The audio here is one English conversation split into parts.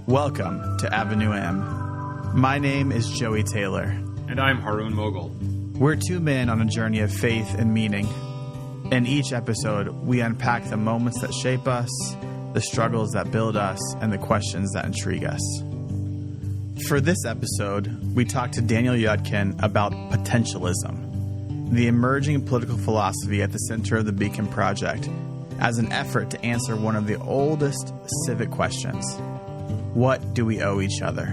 Welcome to Avenue M. My name is Joey Taylor. And I'm Haroon Mogul. We're two men on a journey of faith and meaning. In each episode, we unpack the moments that shape us, the struggles that build us, and the questions that intrigue us. For this episode, we talked to Daniel Yudkin about potentialism, the emerging political philosophy at the center of the Beacon Project, as an effort to answer one of the oldest civic questions. What do we owe each other?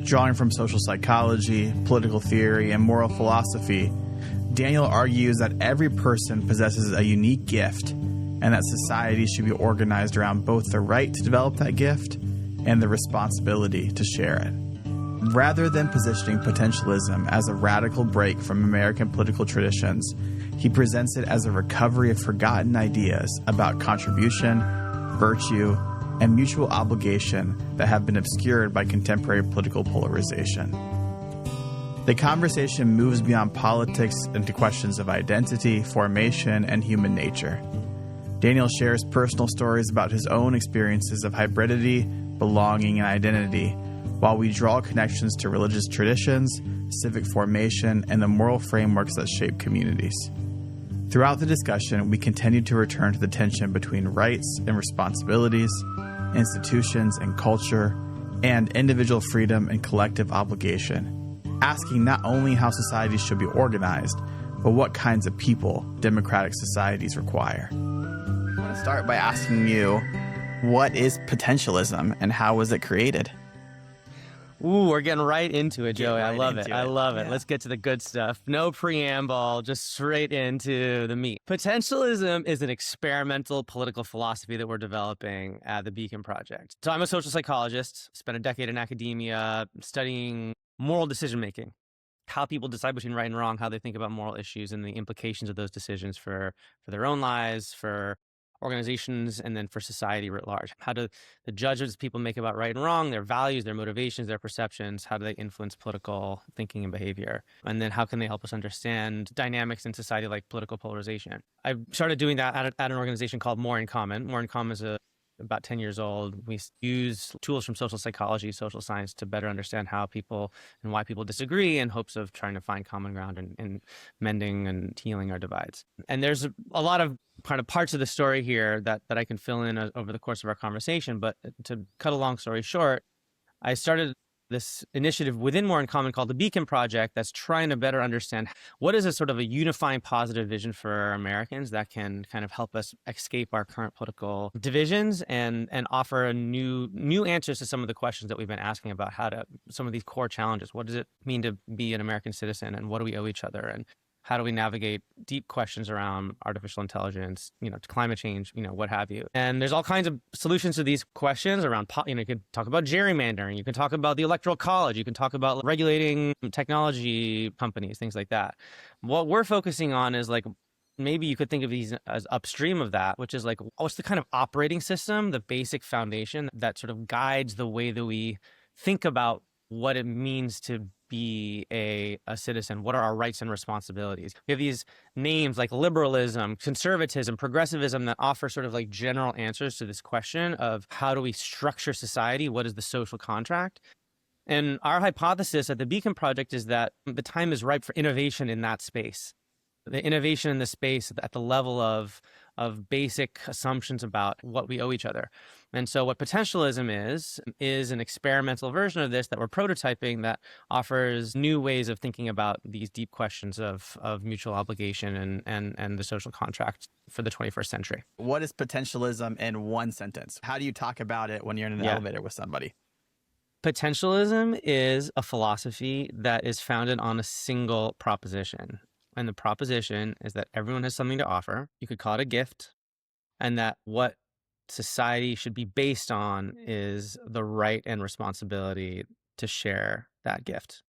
Drawing from social psychology, political theory, and moral philosophy, Daniel argues that every person possesses a unique gift and that society should be organized around both the right to develop that gift and the responsibility to share it. Rather than positioning potentialism as a radical break from American political traditions, he presents it as a recovery of forgotten ideas about contribution, virtue, and mutual obligation that have been obscured by contemporary political polarization. The conversation moves beyond politics into questions of identity, formation, and human nature. Daniel shares personal stories about his own experiences of hybridity, belonging, and identity, while we draw connections to religious traditions, civic formation, and the moral frameworks that shape communities. Throughout the discussion, we continue to return to the tension between rights and responsibilities, institutions and culture, and individual freedom and collective obligation, asking not only how societies should be organized, but what kinds of people democratic societies require. I want to start by asking you, what is potentialism and how was it created? Ooh, we're getting right into it, Joey. I love it. Yeah. Let's get to the good stuff. No preamble, just straight into the meat. Potentialism is an experimental political philosophy that we're developing at the Beacon Project. So I'm a social psychologist, spent a decade in academia studying moral decision-making, how people decide between right and wrong, how they think about moral issues and the implications of those decisions for their own lives, for organizations, and then for society writ large. How do the judgments people make about right and wrong, their values, their motivations, their perceptions, how do they influence political thinking and behavior? And then how can they help us understand dynamics in society like political polarization? I started doing that at an organization called More in Common. More in Common is about 10 years old. We use tools from social psychology, social science to better understand how people and why people disagree in hopes of trying to find common ground and mending and healing our divides. And there's a lot of kind of parts of the story here that I can fill in over the course of our conversation. But to cut a long story short, I started this initiative within More in Common called the Beacon Project that's trying to better understand what is a sort of a unifying positive vision for Americans that can kind of help us escape our current political divisions and offer new answers to some of the questions that we've been asking about some of these core challenges. What does it mean to be an American citizen, and what do we owe each other, and how do we navigate deep questions around artificial intelligence, climate change, what have you. And there's all kinds of solutions to these questions around, you can talk about gerrymandering, you can talk about the electoral college, you can talk about regulating technology companies, things like that. What we're focusing on is maybe you could think of these as upstream of that, which is what's the kind of operating system, the basic foundation that sort of guides the way that we think about what it means to be a citizen. What are our rights and responsibilities? We have these names like liberalism, conservatism, progressivism that offer sort of general answers to this question of how do we structure society? What is the social contract? And our hypothesis at the Beacon Project is that the time is ripe for innovation in that space. The innovation in the space at the level of basic assumptions about what we owe each other. And so what potentialism is an experimental version of this that we're prototyping that offers new ways of thinking about these deep questions of mutual obligation and the social contract for the 21st century. What is potentialism in one sentence? How do you talk about it when you're in an elevator with somebody? Potentialism is a philosophy that is founded on a single proposition. And the proposition is that everyone has something to offer. You could call it a gift. And that what society should be based on is the right and responsibility to share that gift.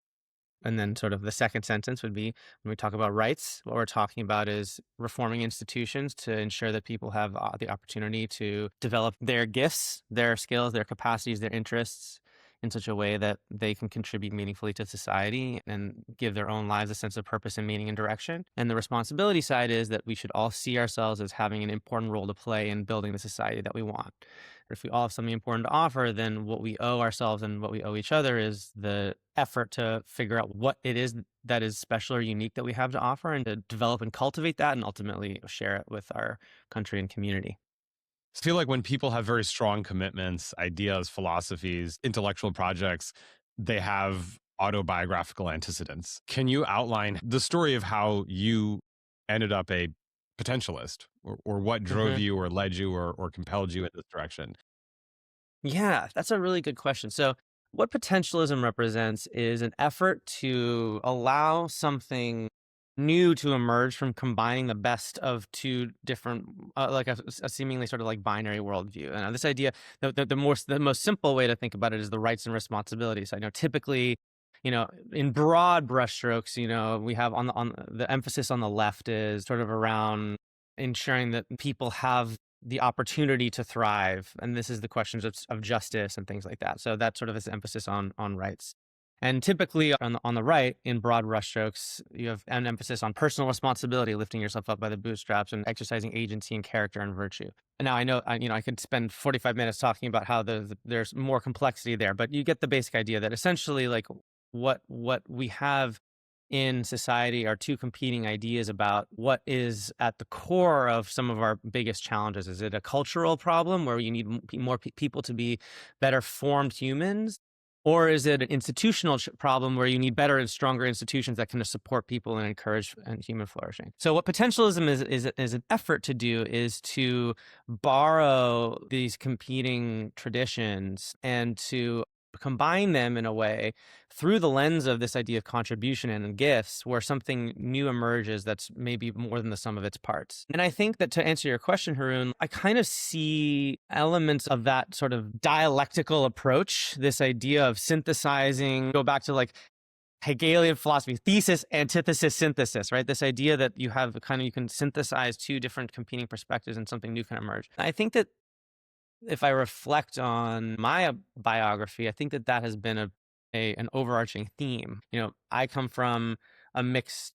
And then sort of the second sentence would be, when we talk about rights, what we're talking about is reforming institutions to ensure that people have the opportunity to develop their gifts, their skills, their capacities, their interests in such a way that they can contribute meaningfully to society and give their own lives a sense of purpose and meaning and direction. And the responsibility side is that we should all see ourselves as having an important role to play in building the society that we want. If we all have something important to offer, then what we owe ourselves and what we owe each other is the effort to figure out what it is that is special or unique that we have to offer, and to develop and cultivate that, and ultimately share it with our country and community. I feel like when people have very strong commitments, ideas, philosophies, intellectual projects, they have autobiographical antecedents. Can you outline the story of how you ended up a potentialist, or what drove Mhm. you or led you or compelled you in this direction? Yeah, that's a really good question. So, what potentialism represents is an effort to allow something new to emerge from combining the best of two different, like a seemingly sort of like binary worldview. And this idea, the most simple way to think about it is the rights and responsibilities. I know typically, in broad brushstrokes, we have on the emphasis on the left is sort of around ensuring that people have the opportunity to thrive, and this is the questions of justice and things like that. So that sort of is emphasis on rights. And typically on the right, in broad brushstrokes, you have an emphasis on personal responsibility, lifting yourself up by the bootstraps and exercising agency and character and virtue. And now I know I could spend 45 minutes talking about how there's more complexity there, but you get the basic idea that essentially, like, what we have in society are two competing ideas about what is at the core of some of our biggest challenges. Is it a cultural problem where you need more people to be better formed humans? Or is it an institutional problem where you need better and stronger institutions that can support people and encourage human flourishing? So, what potentialism is an effort to do is to borrow these competing traditions and to combine them in a way through the lens of this idea of contribution and gifts, where something new emerges that's maybe more than the sum of its parts. And I think that, to answer your question, Haroon, I kind of see elements of that sort of dialectical approach, this idea of synthesizing, go back to like Hegelian philosophy, thesis, antithesis, synthesis, right? This idea that you can synthesize two different competing perspectives and something new can emerge. I think that if I reflect on my biography, I think that has been an overarching theme. I come from a mixed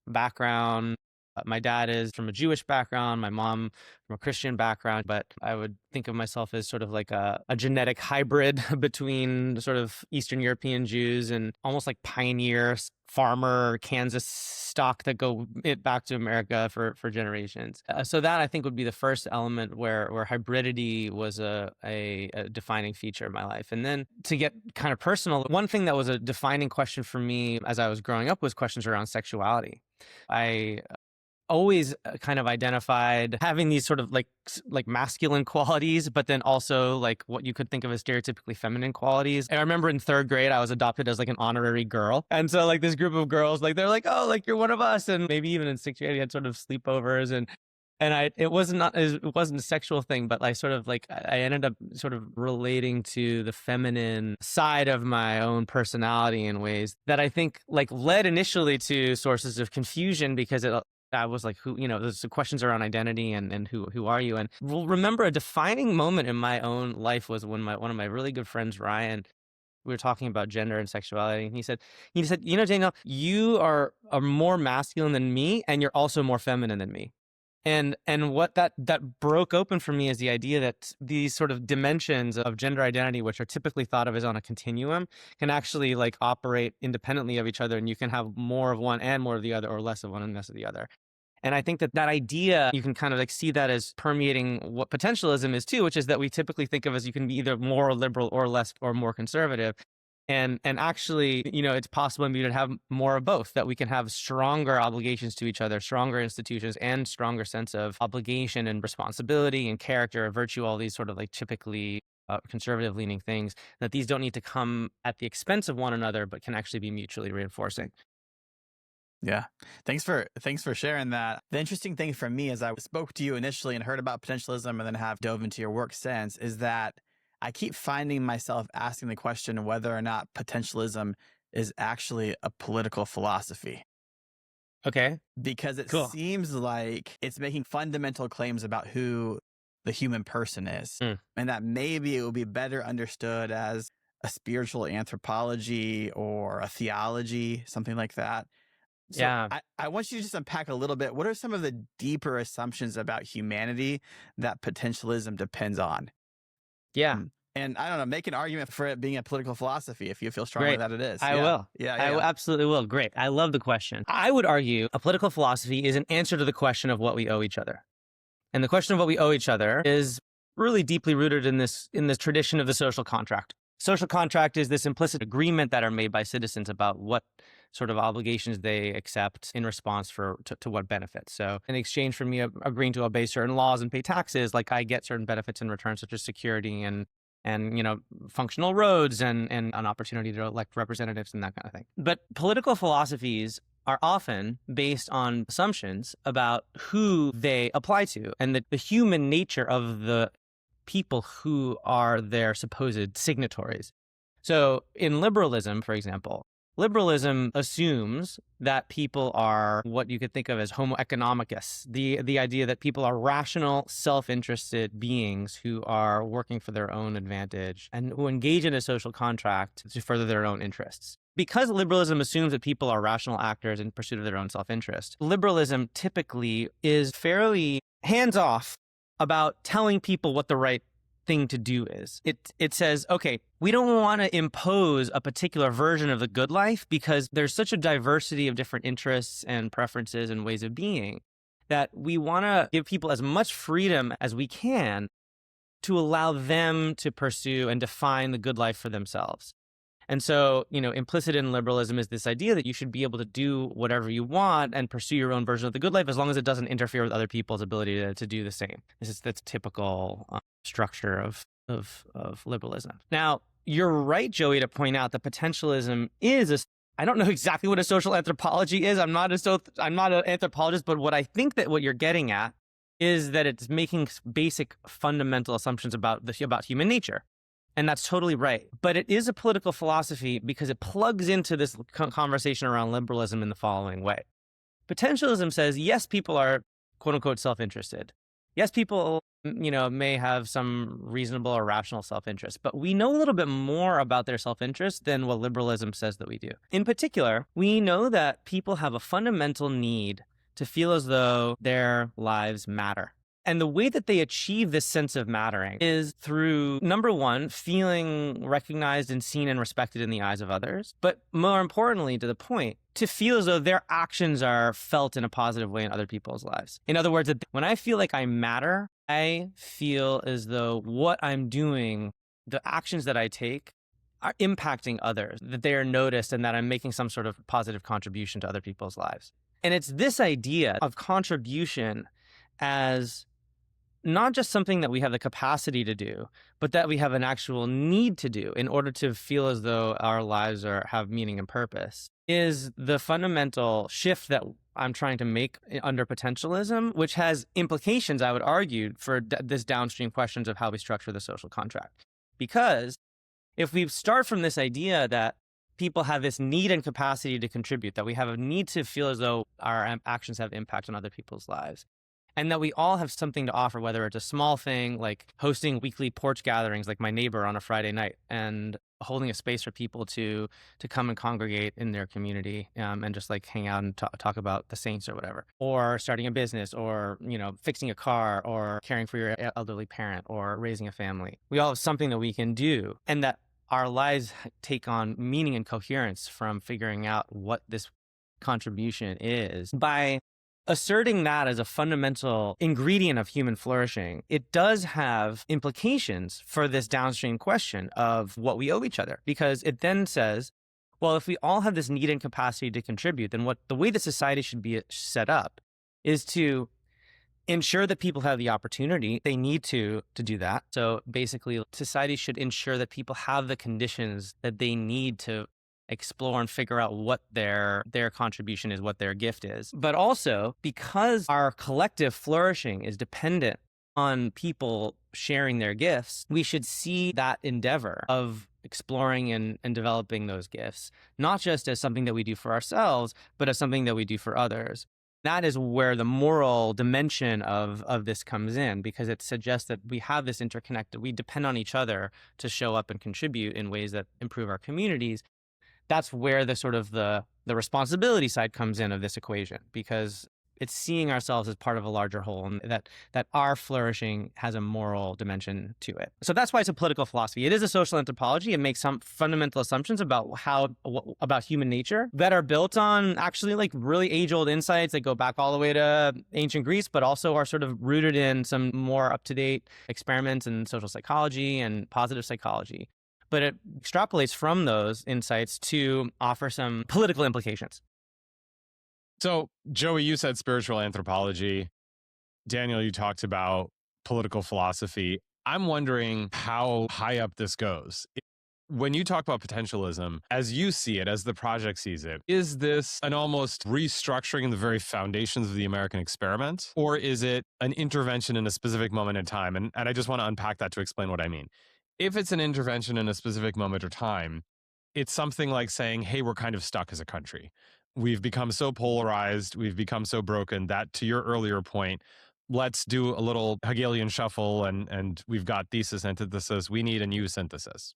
background. My dad is from a Jewish background, my mom from a Christian background, but I would think of myself as sort of like a genetic hybrid between sort of Eastern European Jews and almost like pioneer farmer Kansas stock that go back to America for generations. So that, I think, would be the first element where hybridity was a defining feature of my life. And then, to get kind of personal, one thing that was a defining question for me as I was growing up was questions around sexuality. I always kind of identified having these sort of like masculine qualities, but then also like what you could think of as stereotypically feminine qualities. And I remember in third grade, I was adopted as like an honorary girl. And so like this group of girls, like they're like, oh, like you're one of us. And maybe even in sixth grade, I had sort of sleepovers, and it wasn't a sexual thing, but I sort of like, I ended up sort of relating to the feminine side of my own personality in ways that I think like led initially to sources of confusion, because I was like, there's questions around identity and who are you? And remember, a defining moment in my own life was when one of my really good friends, Ryan, we were talking about gender and sexuality, and he said, Daniel, you are more masculine than me, and you're also more feminine than me. And what that broke open for me is the idea that these sort of dimensions of gender identity, which are typically thought of as on a continuum, can actually like operate independently of each other, and you can have more of one and more of the other, or less of one and less of the other. And I think that idea, you can kind of like see that as permeating what potentialism is too, which is that we typically think of as you can be either more liberal or less or more conservative. And actually, it's possible maybe to have more of both, that we can have stronger obligations to each other, stronger institutions, and stronger sense of obligation and responsibility and character and virtue, all these sort of like typically conservative leaning things, that these don't need to come at the expense of one another, but can actually be mutually reinforcing. Yeah. Thanks for sharing that. The interesting thing for me, as I spoke to you initially and heard about potentialism and then have dove into your work since, is that I keep finding myself asking the question whether or not potentialism is actually a political philosophy. Okay, Because it cool. seems like it's making fundamental claims about who the human person is. Mm. And that maybe it would be better understood as a spiritual anthropology or a theology, something like that. So Yeah. I want you to just unpack a little bit. What are some of the deeper assumptions about humanity that potentialism depends on? Yeah. And I don't know, make an argument for it being a political philosophy if you feel strongly Great. that it is. I Yeah. will. Yeah, I yeah. absolutely will. Great. I love the question. I would argue a political philosophy is an answer to the question of what we owe each other. And the question of what we owe each other is really deeply rooted in this tradition of the social contract. Social contract is this implicit agreement that are made by citizens about what sort of obligations they accept in response to what benefits. So in exchange for me agreeing to obey certain laws and pay taxes, like I get certain benefits in return, such as security and functional roads and an opportunity to elect representatives and that kind of thing. But political philosophies are often based on assumptions about who they apply to and the human nature of the people who are their supposed signatories. So in liberalism, for example, liberalism assumes that people are what you could think of as homo economicus, the idea that people are rational, self-interested beings who are working for their own advantage and who engage in a social contract to further their own interests. Because liberalism assumes that people are rational actors in pursuit of their own self-interest, liberalism typically is fairly hands-off about telling people what the right thing to do is. It says, okay, we don't want to impose a particular version of the good life because there's such a diversity of different interests and preferences and ways of being that we want to give people as much freedom as we can to allow them to pursue and define the good life for themselves. And so, implicit in liberalism is this idea that you should be able to do whatever you want and pursue your own version of the good life as long as it doesn't interfere with other people's ability to do the same. That's typical structure of liberalism. Now, you're right, Joey, to point out that potentialism is I don't know exactly what a social anthropology is. I'm not an anthropologist, but what I think that what you're getting at is that it's making basic fundamental assumptions about human nature. And that's totally right. But it is a political philosophy because it plugs into this conversation around liberalism in the following way. Potentialism says, yes, people are quote unquote self-interested. Yes, people, may have some reasonable or rational self-interest, but we know a little bit more about their self-interest than what liberalism says that we do. In particular, we know that people have a fundamental need to feel as though their lives matter. And the way that they achieve this sense of mattering is through, number one, feeling recognized and seen and respected in the eyes of others. But more importantly, to the point, to feel as though their actions are felt in a positive way in other people's lives. In other words, when I feel like I matter, I feel as though what I'm doing, the actions that I take, are impacting others, that they are noticed and that I'm making some sort of positive contribution to other people's lives. And it's this idea of contribution as not just something that we have the capacity to do, but that we have an actual need to do in order to feel as though our lives have meaning and purpose, is the fundamental shift that I'm trying to make under potentialism, which has implications, I would argue, for this downstream questions of how we structure the social contract. Because if we start from this idea that people have this need and capacity to contribute, that we have a need to feel as though our actions have impact on other people's lives, and that we all have something to offer, whether it's a small thing like hosting weekly porch gatherings like my neighbor on a Friday night and holding a space for people to come and congregate in their community and just like hang out and talk about the saints or whatever, or starting a business, or fixing a car, or caring for your elderly parent, or raising a family. We all have something that we can do, and that our lives take on meaning and coherence from figuring out what this contribution is. By asserting that as a fundamental ingredient of human flourishing, it does have implications for this downstream question of what we owe each other, because it then says, well, if we all have this need and capacity to contribute, then the way that society should be set up is to ensure that people have the opportunity they need to do that. So basically, society should ensure that people have the conditions that they need to explore and figure out what their contribution is, what their gift is. But also, because our collective flourishing is dependent on people sharing their gifts, we should see that endeavor of exploring and developing those gifts, not just as something that we do for ourselves, but as something that we do for others. That is where the moral dimension of this comes in, because it suggests that we have this interconnected, we depend on each other to show up and contribute in ways that improve our communities. That's where the sort of the responsibility side comes in of this equation, because It's seeing ourselves as part of a larger whole, and that our flourishing has a moral dimension to it. So that's why it's a political philosophy. It is a social anthropology. It makes some fundamental assumptions about about human nature that are built on actually like really age-old insights that go back all the way to ancient Greece, but also are sort of rooted in some more up-to-date experiments in social psychology and positive psychology. But it extrapolates from those insights to offer some political implications. So, Joey, you said spiritual anthropology. Daniel, you talked about political philosophy. I'm wondering how high up this goes. When you talk about potentialism, as you see it, as the project sees it, is this an almost restructuring the very foundations of the American experiment? Or is it an intervention in a specific moment in time? And I just want to unpack that to explain what I mean. If it's an intervention in a specific moment or time, it's something like saying, hey, we're kind of stuck as a country. We've become so polarized, we've become so broken that, to your earlier point, let's do a little Hegelian shuffle and we've got thesis, antithesis, we need a new synthesis.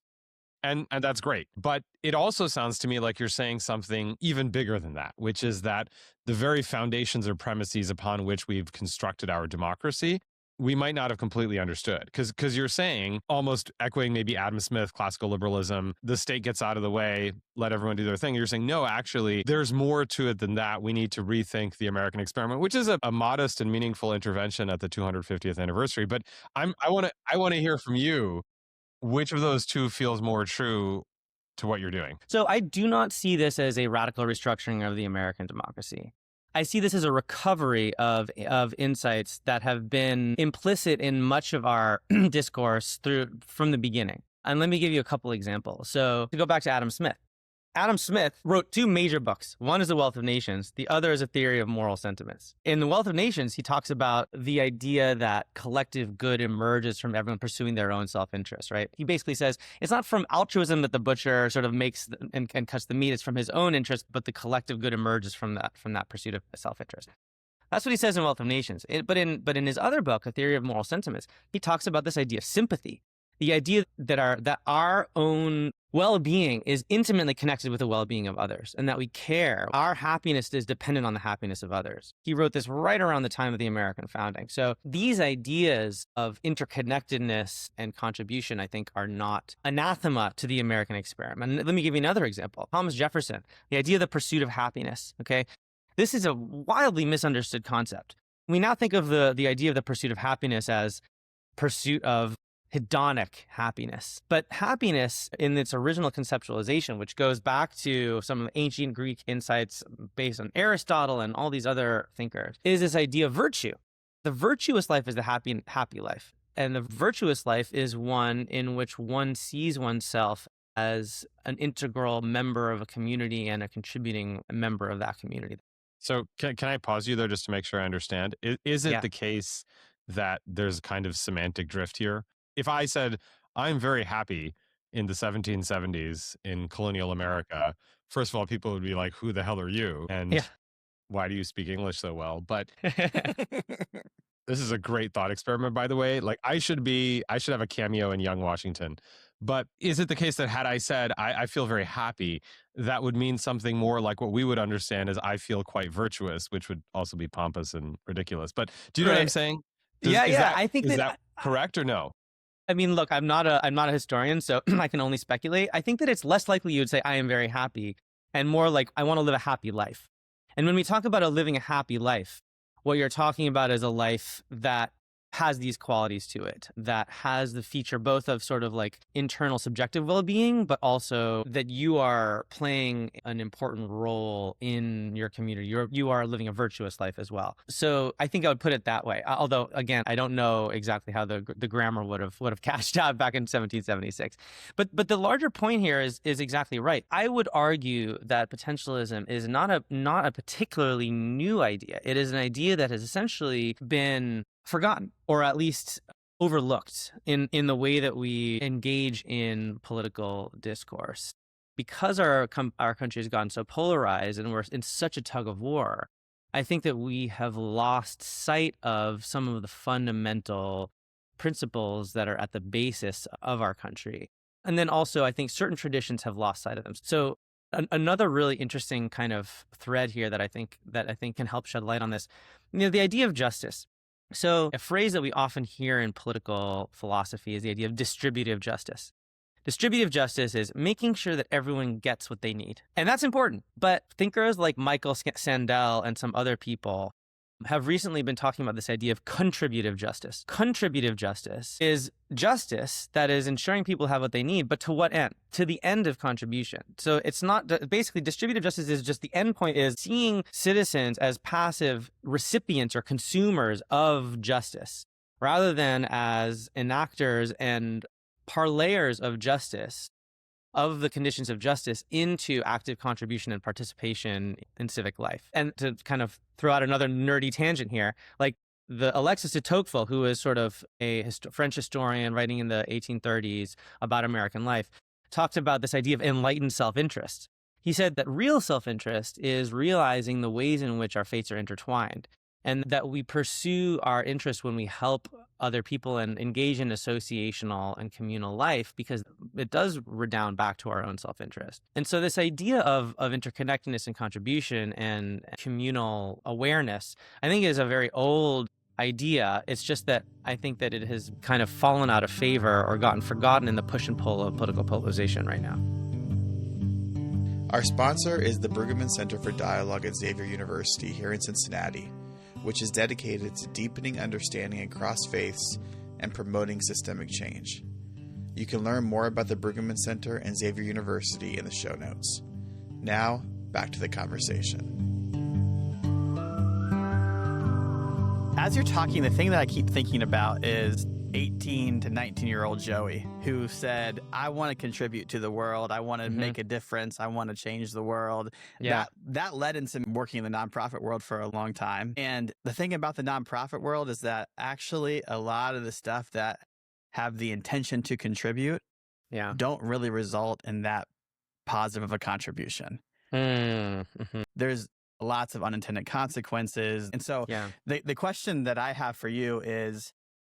And that's great. But it also sounds to me like you're saying something even bigger than that, which is that the very foundations or premises upon which we've constructed our democracy, we might not have completely understood. Because you're saying, almost echoing maybe Adam Smith, classical liberalism, the state gets out of the way, let everyone do their thing. You're saying, no, actually, there's more to it than that. We need to rethink the American experiment, which is a modest and meaningful intervention at the 250th anniversary. But I want to hear from you. Which of those two feels more true to what you're doing? So I do not see this as a radical restructuring of the American democracy. I see this as a recovery of insights that have been implicit in much of our discourse from the beginning. And let me give you a couple examples. So to go back to Adam Smith. Adam Smith wrote two major books. One is The Wealth of Nations. The other is A Theory of Moral Sentiments. In The Wealth of Nations, he talks about the idea that collective good emerges from everyone pursuing their own self-interest, right? He basically says it's not from altruism that the butcher sort of makes and cuts the meat. It's from his own interest, but the collective good emerges from that pursuit of self-interest. That's what he says in Wealth of Nations. But in his other book, A Theory of Moral Sentiments, he talks about this idea of sympathy. The idea that our own well-being is intimately connected with the well-being of others, and that we care. Our happiness is dependent on the happiness of others. He wrote this right around the time of the American founding. So these ideas of interconnectedness and contribution, I think, are not anathema to the American experiment. And let me give you another example. Thomas Jefferson, the idea of the pursuit of happiness, okay? This is a wildly misunderstood concept. We now think of the idea of the pursuit of happiness as pursuit of hedonic happiness. But happiness in its original conceptualization, which goes back to some of the ancient Greek insights based on Aristotle and all these other thinkers, is this idea of virtue. The virtuous life is the happy life. And the virtuous life is one in which one sees oneself as an integral member of a community and a contributing member of that community. So can I pause you there just to make sure I understand? Is it the case that there's kind of semantic drift here? If I said, I'm very happy in the 1770s in colonial America, first of all, people would be like, who the hell are you? And why do you speak English so well? But this is a great thought experiment, by the way. Like I should have a cameo in Young Washington. But is it the case that had I said, I feel very happy, that would mean something more like what we would understand as I feel quite virtuous, which would also be pompous and ridiculous. But do you know what I'm saying? I think is that correct or no? I mean, look, I'm not a historian, so I can only speculate. I think that it's less likely you would say, I am very happy, and more like, I want to live a happy life. And when we talk about living a happy life, what you're talking about is a life that has these qualities to it, that has the feature both of sort of like internal subjective well-being, but also that you are playing an important role in your community. You are living a virtuous life as well. So I think I would put it that way. Although, again, I don't know exactly how the grammar would have cashed out back in 1776. But the larger point here is exactly right. I would argue that potentialism is not a particularly new idea. It is an idea that has essentially been forgotten, or at least overlooked in the way that we engage in political discourse. Because our country has gotten so polarized and we're in such a tug of war, I think that we have lost sight of some of the fundamental principles that are at the basis of our country. And then also, I think certain traditions have lost sight of them. So Another really interesting kind of thread here that I think can help shed light on this, the idea of justice. So a phrase that we often hear in political philosophy is the idea of distributive justice. Distributive justice is making sure that everyone gets what they need. And that's important. But thinkers like Michael Sandel and some other people have recently been talking about this idea of contributive justice. Contributive justice is justice that is ensuring people have what they need, but to what end? To the end of contribution. So it's not, basically distributive justice is just the end point is seeing citizens as passive recipients or consumers of justice, rather than as enactors and parlayers of justice, of the conditions of justice into active contribution and participation in civic life. And to kind of throw out another nerdy tangent here, like the Alexis de Tocqueville, who is sort of a French historian writing in the 1830s about American life, talked about this idea of enlightened self-interest. He said that real self-interest is realizing the ways in which our fates are intertwined, and that we pursue our interests when we help other people and engage in associational and communal life, because it does redound back to our own self-interest. And so this idea of interconnectedness and contribution and communal awareness, I think, is a very old idea. It's just that I think that it has kind of fallen out of favor or gotten forgotten in the push and pull of political polarization right now. Our sponsor is the Brueggemann Center for Dialogue at Xavier University here in Cincinnati, which is dedicated to deepening understanding across faiths and promoting systemic change. You can learn more about the Brueggemann Center and Xavier University in the show notes. Now, back to the conversation. As you're talking, the thing that I keep thinking about is 18 to 19-year-old Joey, who said, I want to contribute to the world. I want to make a difference. I want to change the world. Yeah. That led into working in the nonprofit world for a long time. And the thing about the nonprofit world is that actually a lot of the stuff that have the intention to contribute don't really result in that positive of a contribution. There's lots of unintended consequences. And so the question that I have for you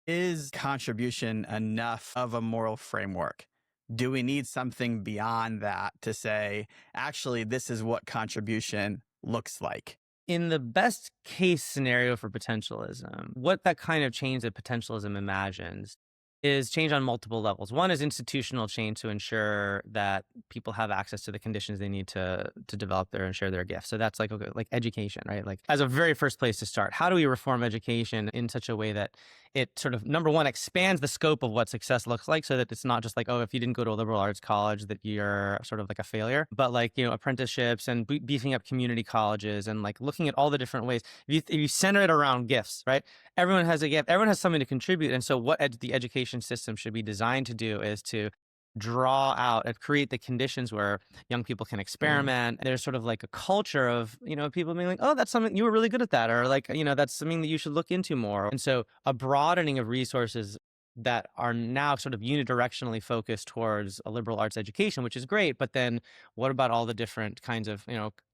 is contribution enough of a moral framework? Do we need something beyond that to say, actually, this is what contribution looks like? In the best case scenario for potentialism, what that kind of change that potentialism imagines is change on multiple levels. One is institutional change to ensure that people have access to the conditions they need to develop their and share their gifts. So that's like education, right? Like as a very first place to start, how do we reform education in such a way that it sort of, number one, expands the scope of what success looks like, so that it's not just like, oh, if you didn't go to a liberal arts college, that you're sort of like a failure, but like, apprenticeships and beefing up community colleges and like looking at all the different ways. If you center it around gifts, right? Everyone has a gift, everyone has something to contribute. And so what the education system should be designed to do is to draw out and create the conditions where young people can experiment. There's sort of like a culture of, people being like, oh, that's something, you were really good at that. Or like, that's something that you should look into more. And so a broadening of resources that are now sort of unidirectionally focused towards a liberal arts education, which is great. But then what about all the different kinds of,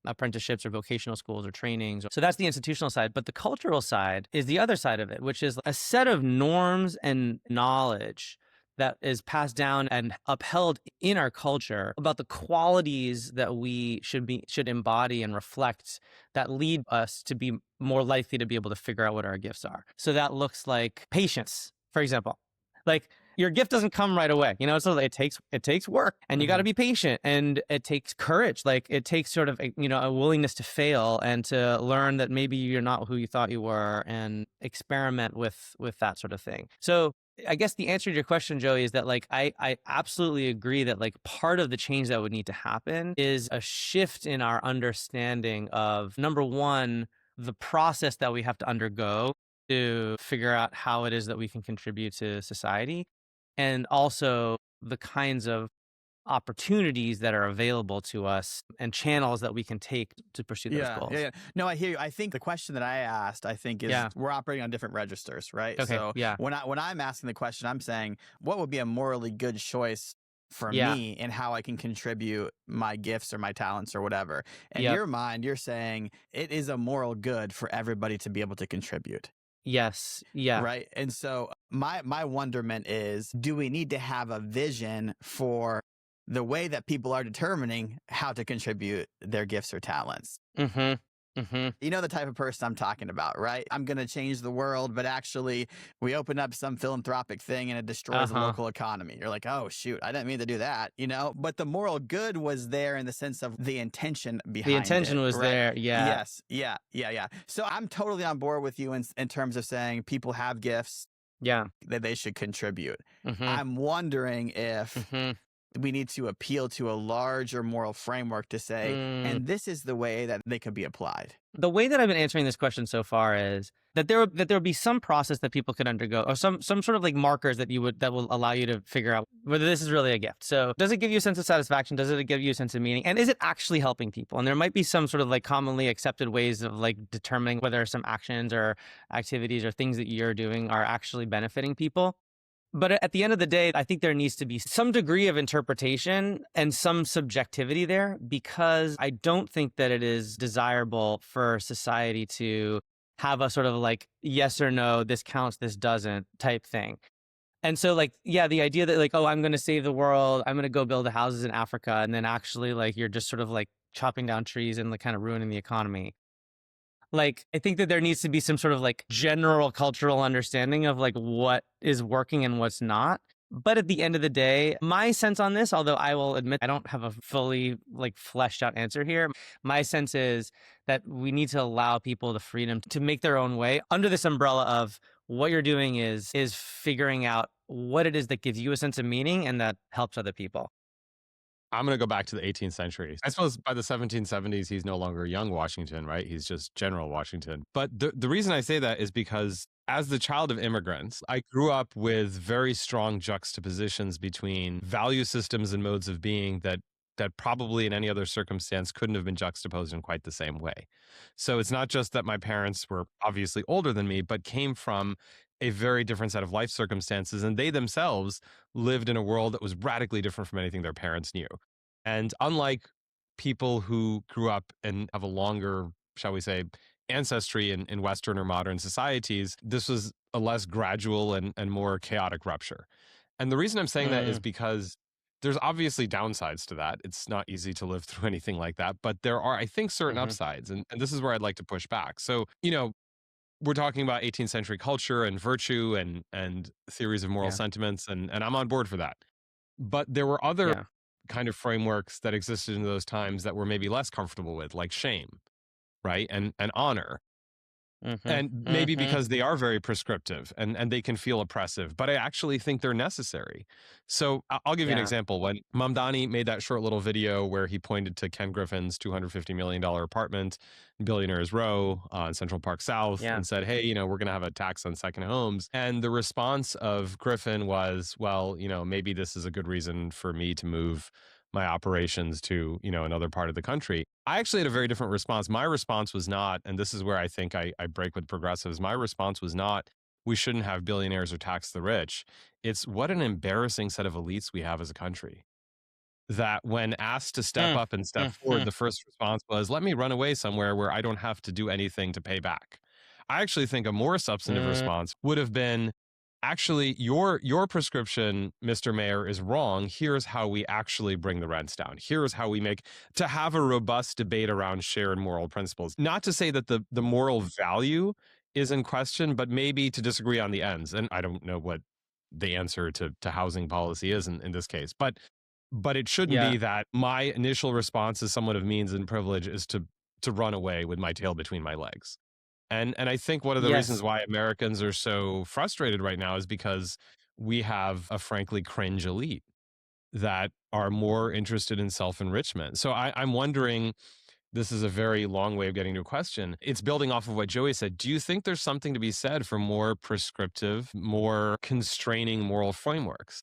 apprenticeships or vocational schools or trainings? So that's the institutional side. But the cultural side is the other side of it, which is a set of norms and knowledge that is passed down and upheld in our culture about the qualities that we should embody and reflect that lead us to be more likely to be able to figure out what our gifts are. So that looks like patience, for example. Like your gift doesn't come right away, so it takes work, and you got to be patient, and it takes courage. Like it takes sort of a willingness to fail and to learn that maybe you're not who you thought you were, and experiment with that sort of thing. So I guess the answer to your question, Joey, is that like I absolutely agree that like part of the change that would need to happen is a shift in our understanding of, number one, the process that we have to undergo to figure out how it is that we can contribute to society, and also the kinds of opportunities that are available to us and channels that we can take to pursue those goals. No, I hear you. I think the question that I asked, is we're operating on different registers, right? Okay. So when I'm asking the question, I'm saying, what would be a morally good choice for me in how I can contribute my gifts or my talents or whatever? In your mind, you're saying it is a moral good for everybody to be able to contribute. Yes. Yeah. Right. And so my wonderment is, do we need to have a vision for the way that people are determining how to contribute their gifts or talents. Mm-hmm. Mm-hmm. You know the type of person I'm talking about, right? I'm going to change the world, but actually, we open up some philanthropic thing and it destroys the Uh-huh. local economy. You're like, oh, shoot, I didn't mean to do that, you know? But the moral good was there in the sense of the intention The behind intention it, was right? there. Yeah. Yes. Yeah. Yeah. Yeah. So I'm totally on board with you in terms of saying people have gifts Yeah. that they should contribute. Mm-hmm. I'm wondering if Mm-hmm. we need to appeal to a larger moral framework to say, and this is the way that they could be applied. The way that I've been answering this question so far is that there would be some process that people could undergo, or some sort of like markers that will allow you to figure out whether this is really a gift. So does it give you a sense of satisfaction? Does it give you a sense of meaning? And is it actually helping people? And there might be some sort of like commonly accepted ways of like determining whether some actions or activities or things that you're doing are actually benefiting people. But at the end of the day, I think there needs to be some degree of interpretation and some subjectivity there, because I don't think that it is desirable for society to have a sort of like yes or no, this counts, this doesn't type thing. And so like, yeah, the idea that like, oh, I'm going to save the world, I'm going to go build the houses in Africa, and then actually like you're just sort of like chopping down trees and like kind of ruining the economy. Like, I think that there needs to be some sort of like general cultural understanding of like what is working and what's not. But at the end of the day, my sense on this, although I will admit I don't have a fully like fleshed out answer here, my sense is that we need to allow people the freedom to make their own way under this umbrella of what you're doing is figuring out what it is that gives you a sense of meaning and that helps other people. I'm going to go back to the 18th century. I suppose by the 1770s, he's no longer young Washington, right? He's just General Washington. But the reason I say that is because as the child of immigrants, I grew up with very strong juxtapositions between value systems and modes of being that probably in any other circumstance couldn't have been juxtaposed in quite the same way. So it's not just that my parents were obviously older than me, but came from a very different set of life circumstances. And they themselves lived in a world that was radically different from anything their parents knew. And unlike people who grew up and have a longer, shall we say, ancestry in Western or modern societies, this was a less gradual and more chaotic rupture. And the reason I'm saying that is because there's obviously downsides to that. It's not easy to live through anything like that, but there are, I think, certain upsides. And this is where I'd like to push back. So, we're talking about 18th century culture and virtue and theories of moral sentiments, and I'm on board for that. But there were other kind of frameworks that existed in those times that we're maybe less comfortable with, like shame, right? And honor. And maybe because they are very prescriptive and they can feel oppressive, but I actually think they're necessary. So I'll give you an example. When Mamdani made that short little video where he pointed to Ken Griffin's $250 million apartment, Billionaires Row in Central Park South, and said, hey, we're going to have a tax on second homes. And the response of Griffin was, well, maybe this is a good reason for me to move my operations to, another part of the country. I actually had a very different response. My response was not, and this is where I think I break with progressives. My response was not, we shouldn't have billionaires or tax the rich. It's what an embarrassing set of elites we have as a country. That when asked to step up and step forward, the first response was, let me run away somewhere where I don't have to do anything to pay back. I actually think a more substantive response would have been, actually, your prescription, Mr. Mayor, is wrong. Here's how we actually bring the rents down. Here's how we to have a robust debate around shared moral principles. Not to say that the moral value is in question, but maybe to disagree on the ends. And I don't know what the answer to housing policy is in this case, but it shouldn't be that my initial response as someone of means and privilege is to run away with my tail between my legs. And I think one of the reasons why Americans are so frustrated right now is because we have a frankly cringe elite that are more interested in self-enrichment. So I'm wondering, this is a very long way of getting to a question. It's building off of what Joey said. Do you think there's something to be said for more prescriptive, more constraining moral frameworks?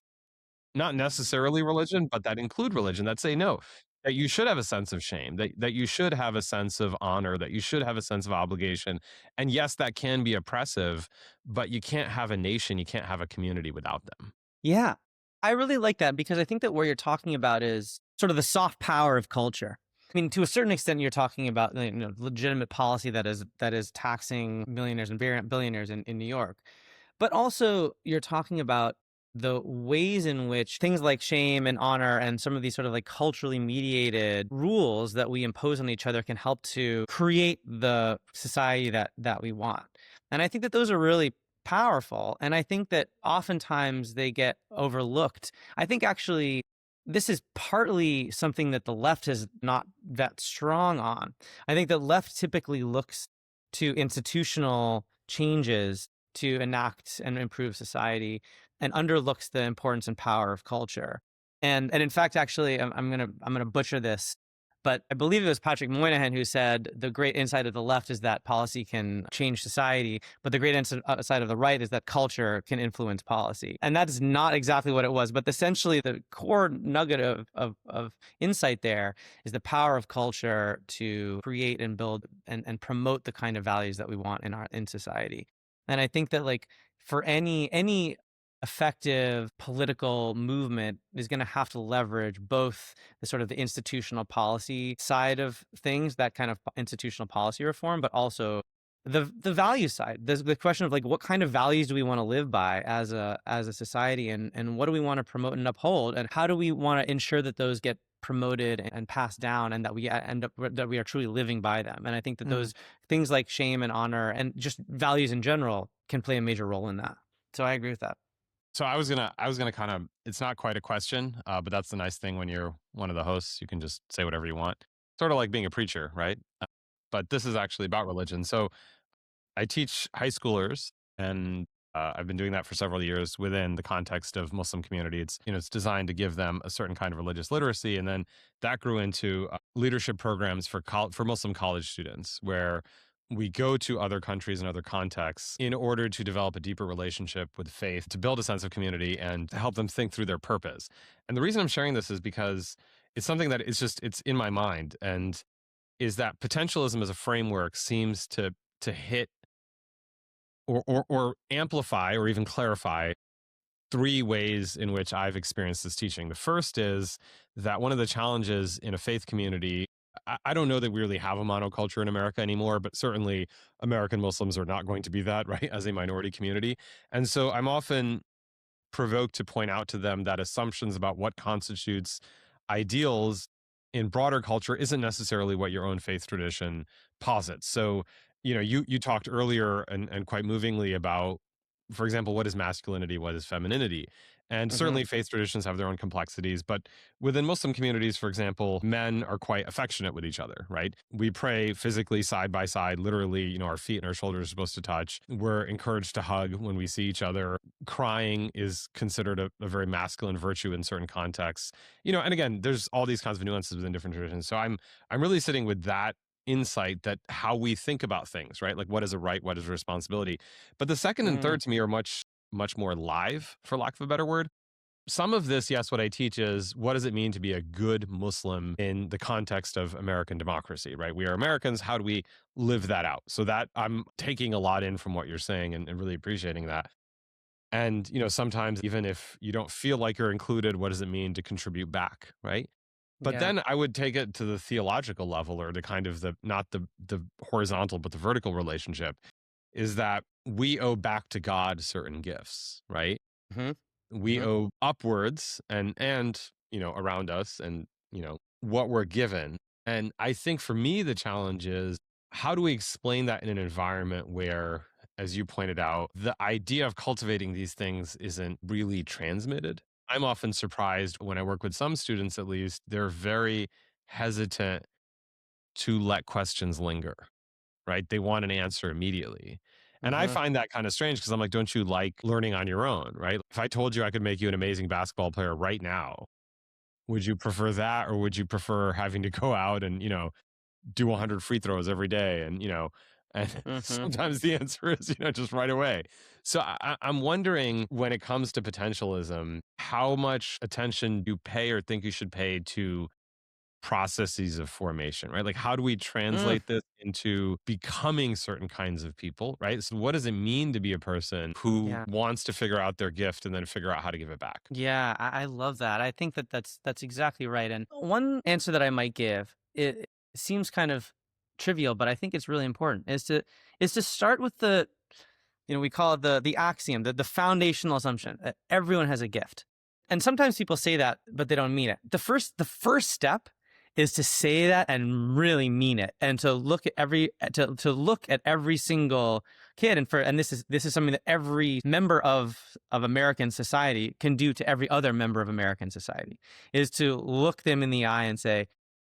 Not necessarily religion, but that include religion, that say no, that you should have a sense of shame, that you should have a sense of honor, that you should have a sense of obligation. And yes, that can be oppressive, but you can't have a nation, you can't have a community without them. Yeah. I really like that, because I think that what you're talking about is sort of the soft power of culture. I mean, to a certain extent, you're talking about legitimate policy that is taxing millionaires and billionaires in New York. But also, you're talking about the ways in which things like shame and honor and some of these sort of like culturally mediated rules that we impose on each other can help to create the society that we want. And I think that those are really powerful. And I think that oftentimes they get overlooked. I think actually this is partly something that the left is not that strong on. I think the left typically looks to institutional changes to enact and improve society and underlooks the importance and power of culture. And in fact, actually, I'm gonna butcher this, but I believe it was Patrick Moynihan who said the great insight of the left is that policy can change society, but the great insight of the right is that culture can influence policy. And that's not exactly what it was, but essentially the core nugget of insight there is the power of culture to create and build and promote the kind of values that we want in society. And I think that like for any effective political movement is going to have to leverage both the sort of the institutional policy side of things, that kind of institutional policy reform, but also the value side. There's the question of like what kind of values do we want to live by as a society, and what do we want to promote and uphold, and how do we want to ensure that those get promoted and passed down, and that we end up that we are truly living by them. And I think that those things like shame and honor and just values in general can play a major role in that. So I agree with that. So I was gonna kind of, it's not quite a question, but that's the nice thing when you're one of the hosts, you can just say whatever you want, sort of like being a preacher, right? But this is actually about religion. So I teach high schoolers, and I've been doing that for several years within the context of Muslim community. It's, you know, it's designed to give them a certain kind of religious literacy, and then that grew into leadership programs for for Muslim college students, where we go to other countries and other contexts in order to develop a deeper relationship with faith, to build a sense of community, and to help them think through their purpose. And the reason I'm sharing this is because it's something that it's in my mind, and is that potentialism as a framework seems to hit or amplify or even clarify three ways in which I've experienced this teaching. The first is that one of the challenges in a faith community, I don't know that we really have a monoculture in America anymore, but certainly American Muslims are not going to be that, right, as a minority community. And so I'm often provoked to point out to them that assumptions about what constitutes ideals in broader culture isn't necessarily what your own faith tradition posits. So, you know, you talked earlier and quite movingly about, for example, what is masculinity, what is femininity. And certainly faith traditions have their own complexities, but within Muslim communities, for example, men are quite affectionate with each other, right? We pray physically side by side, literally, you know, our feet and our shoulders are supposed to touch. We're encouraged to hug when we see each other. Crying is considered a very masculine virtue in certain contexts. You know, and again, there's all these kinds of nuances within different traditions. So I'm really sitting with that insight, that how we think about things, right? Like what is a right, what is a responsibility. But the second and third to me are much more live, for lack of a better word. Some of this, yes, what I teach is what does it mean to be a good Muslim in the context of American democracy, right? We are Americans. How do we live that out? So that I'm taking a lot in from what you're saying, and really appreciating that. And, you know, sometimes even if you don't feel like you're included, what does it mean to contribute back, right? But Yeah. then I would take it to the theological level, or the kind of not the horizontal, but the vertical relationship, is that we owe back to God certain gifts, right? hmm We hmm owe upwards and, you know, around us, and, you know, what we're given. And I think for me, the challenge is, how do we explain that in an environment where, as you pointed out, the idea of cultivating these things isn't really transmitted? I'm often surprised when I work with some students, at least, they're very hesitant to let questions linger, right? They want an answer immediately. And I hmm find that kind of strange, because I'm like, don't you like learning on your own, right? If I told you I could make you an amazing basketball player right now, would you prefer that, or would you prefer having to go out and, you know, do 100 free throws every day? And, you know, and hmm sometimes the answer is, you know, just right away. So I'm wondering, when it comes to potentialism, how much attention do you pay or think you should pay to processes of formation, right? Like, how do we Mm. translate this into becoming certain kinds of people, right? So what does it mean to be a person who Yeah. wants to figure out their gift and then figure out how to give it back? Yeah, I love that. I think that that's exactly right. And one answer that I might give, it seems kind of trivial, but I think it's really important, is to start with we call it the axiom, the foundational assumption that everyone has a gift. And sometimes people say that, but they don't mean it. The first step is to say that and really mean it, and to look at every single kid, and this is something that every member of American society can do to every other member of American society, is to look them in the eye and say,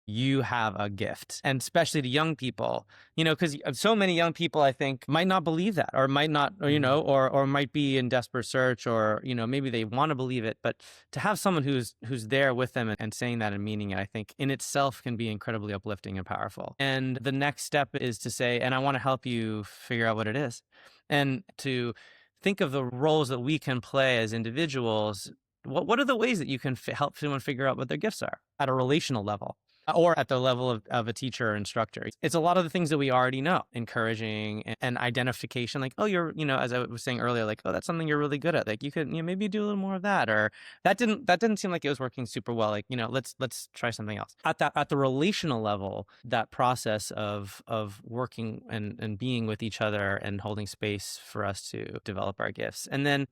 you have a gift. And especially to young people, because so many young people, I think, might not believe that, or might not, or might be in desperate search, or, maybe they want to believe it. But to have someone who's there with them and saying that and meaning it, I think in itself can be incredibly uplifting and powerful. And the next step is to say, and I want to help you figure out what it is, and to think of the roles that we can play as individuals. What are the ways that you can help someone figure out what their gifts are at a relational level, or at the level of a teacher or instructor? It's a lot of the things that we already know: encouraging and identification. Like, oh, you're, as I was saying earlier, like, oh, that's something you're really good at. Like, you could, maybe do a little more of that, or that didn't seem like it was working super well. Like, let's try something else. At the relational level, that process of working and being with each other and holding space for us to develop our gifts. And then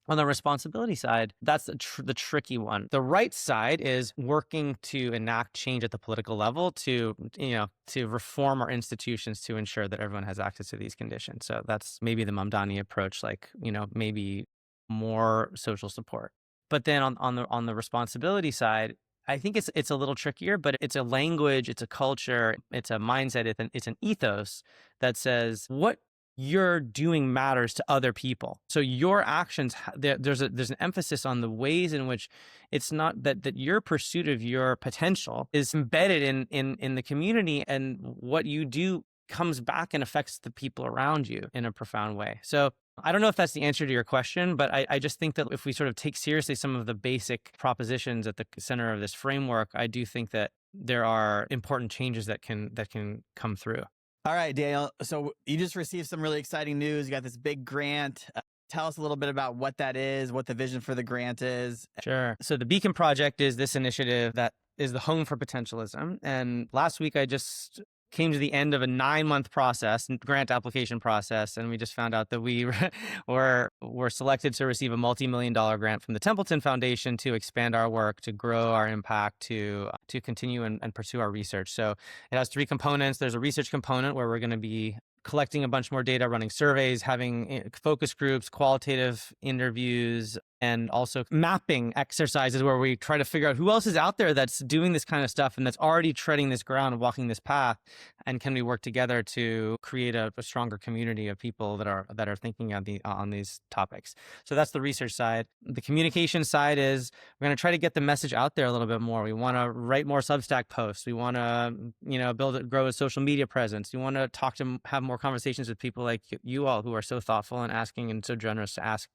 on the responsibility side, that's the tricky one. The right side is working to enact change at the political level to reform our institutions to ensure that everyone has access to these conditions. So that's maybe the Mamdani approach, like, maybe more social support. But then on the responsibility side, I think it's a little trickier, but it's a language, it's a culture, it's a mindset, it's an ethos that says what you're doing matters to other people. So your actions, there's an emphasis on the ways in which it's not that your pursuit of your potential is embedded in the community, and what you do comes back and affects the people around you in a profound way. So I don't know if that's the answer to your question, but I just think that if we sort of take seriously some of the basic propositions at the center of this framework, I do think that there are important changes that can come through. All right, Daniel. So you just received some really exciting news. You got this big grant. Tell us a little bit about what that is, what the vision for the grant is. Sure. So the Beacon Project is this initiative that is the home for potentialism. And last week, I just came to the end of a 9-month grant application process, and we just found out that we were selected to receive a multi-million-dollar grant from the Templeton Foundation to expand our work, to grow our impact, to continue and pursue our research. So it has 3 components. There's a research component where we're going to be collecting a bunch more data, running surveys, having focus groups, qualitative interviews, and also mapping exercises where we try to figure out who else is out there that's doing this kind of stuff and that's already treading this ground and walking this path, and can we work together to create a stronger community of people that are thinking on these topics. So that's the research side. The communication side is we're going to try to get the message out there a little bit more. We want to write more Substack posts. We want to grow a social media presence. We want to have more conversations with people like you all who are so thoughtful and asking and so generous to ask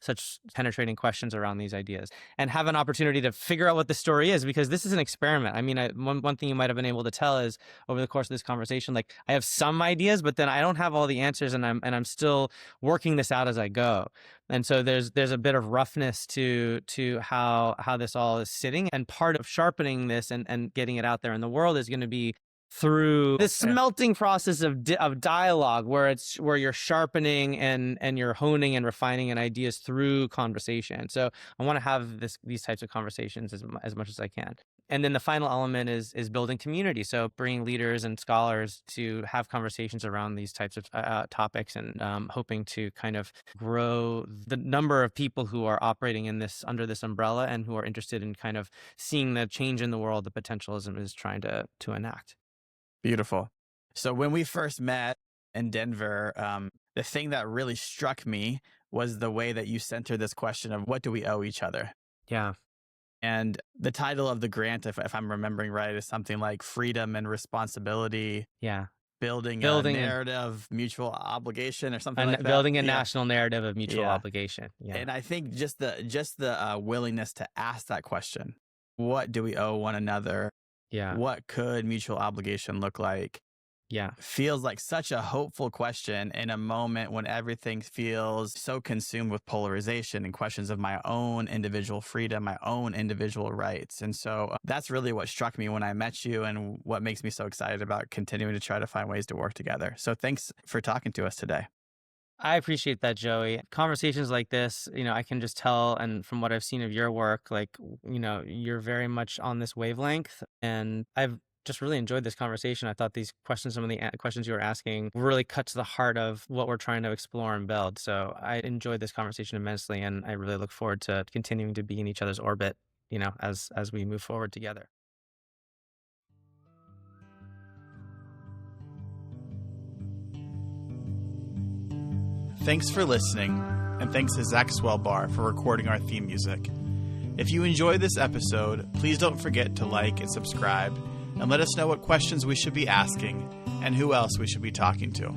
such penetrating questions around these ideas, and have an opportunity to figure out what the story is, because this is an experiment. I mean, one thing you might have been able to tell is over the course of this conversation, like, I have some ideas, but then I don't have all the answers, and I'm still working this out as I go. And so there's a bit of roughness to how this all is sitting, and part of sharpening this and getting it out there in the world is going to be through this smelting process of dialogue, where you're sharpening and you're honing and refining ideas through conversation. So I want to have these types of conversations as much as I can. And then the final element is building community. So bringing leaders and scholars to have conversations around these types of topics, and hoping to kind of grow the number of people who are operating under this umbrella and who are interested in kind of seeing the change in the world that potentialism is trying to enact. Beautiful. So when we first met in Denver, the thing that really struck me was the way that you centered this question of what do we owe each other? Yeah. And the title of the grant, if I'm remembering right, is something like Freedom and Responsibility. Yeah. Building a narrative of mutual obligation or something like that. Building a national narrative of mutual obligation. Yeah. And I think just the willingness to ask that question, what do we owe one another? Yeah. What could mutual obligation look like? Yeah. Feels like such a hopeful question in a moment when everything feels so consumed with polarization and questions of my own individual freedom, my own individual rights. And so that's really what struck me when I met you, and what makes me so excited about continuing to try to find ways to work together. So thanks for talking to us today. I appreciate that, Joey. Conversations like this, I can just tell, and from what I've seen of your work, you're very much on this wavelength. And I've just really enjoyed this conversation. I thought these questions, some of the questions you were asking, really cut to the heart of what we're trying to explore and build. So I enjoyed this conversation immensely, and I really look forward to continuing to be in each other's orbit, as we move forward together. Thanks for listening, and thanks to Zach Swellbar for recording our theme music. If you enjoyed this episode, please don't forget to like and subscribe, and let us know what questions we should be asking and who else we should be talking to.